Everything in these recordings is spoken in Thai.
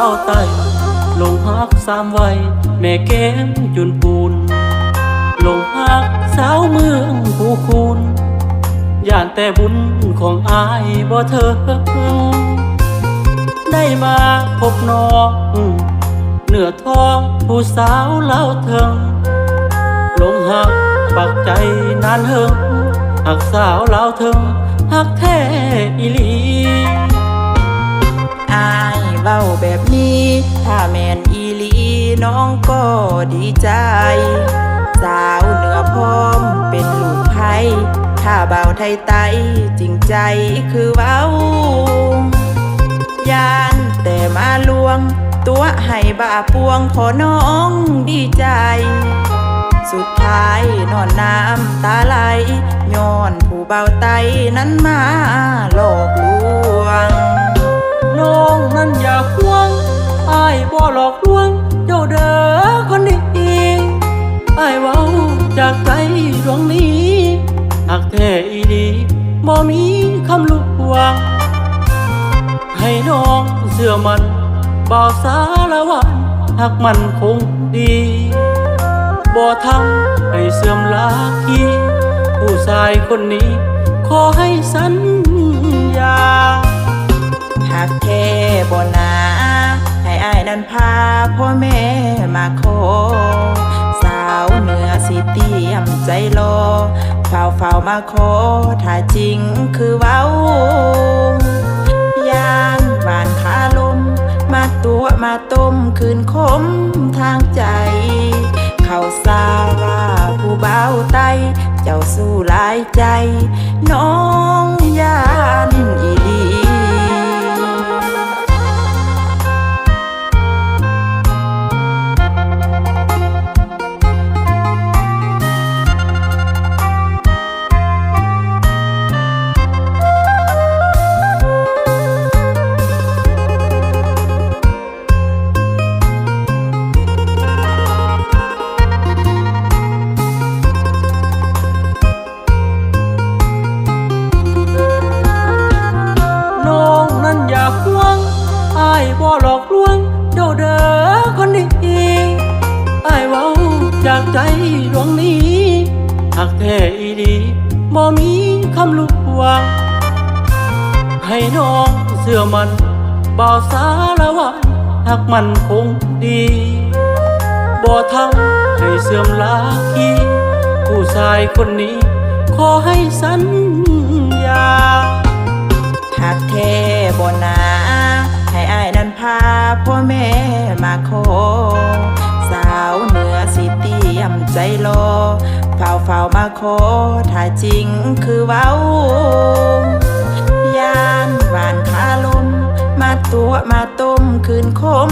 าวไต้ลงฮักสามวัยแม่แก้มจุนปูนลงฮักสาวเมืองผู้คุณย่านแต่บุญของอายบ่เธอได้มาพบน้องเนื้อทองผู้สาวเล่าเถิงลงหักปักใจนานเฮิงหักสาวเล่าเถิงหักแท้อีหลีอายเว้าแบบนี้ถ้าแม่นอีหลีน้องก็ดีใจสาวเหนือพร้อมเป็นลูกไผ่ถ้าเบาไทยไตจริงใจคือเว้ายานแต่มาลวงตัวให้บ่าปวงพอน้องดีใจสุดท้ายนอนน้ำตาไหลย้อนผู้เบาไตนั้นมาหลอกลวงน้องนั้นอย่าห่วงอ้ายบ่หลอกลวงเจ้าเด้อคนนี้อ้ายเว้าจากใจดวงนี้หักแท้อีดีบ่มีคำลวงให้น้องเชื่อมันบ่าวสารวันหักมันคงดีบ่ทำให้เสื่อมลาคีผู้ชายคนนี้ขอให้สัญญาหักแค่บ่นาให้อ้ายนั้นพาพ่อแม่มาขอสาวเหนือสิเตรียมใจรอเฝ้ามาขอถ้าจริงคือเว้ายานหวานขาลมมาตัวมาต้มคืนคมทางใจเขาสาว่าผู้เบาไตเจ้าสู้หลายใจน้องยานอีดีอ้ายบ่หลอกลวงเจ้าเด้อคนนี้อ้ายเว้าจากใจดวงนี้หักแท้อีดีบ่มีคำลวงให้น้องเชื่อมันบ่าวสารวันหักมันคงดีบ่ทำให้เสื่อมลาคีผู้ชายคนนี้ขอให้สัญญาหักแท้บ่นาให้อ้ายนั้นพาพ่อแม่มาขอสาวเหนือสิเตรียมใจรอเฝ้ามาขอถ้าจริงคือเว้ายานหวานขาลมมาตัวมาต้มคืนคม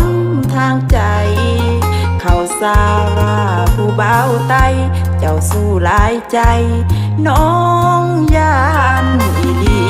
ทางใจเขาสาว่าผู้เบาไตเจ้าสู้หลายใจน้องยานอีดี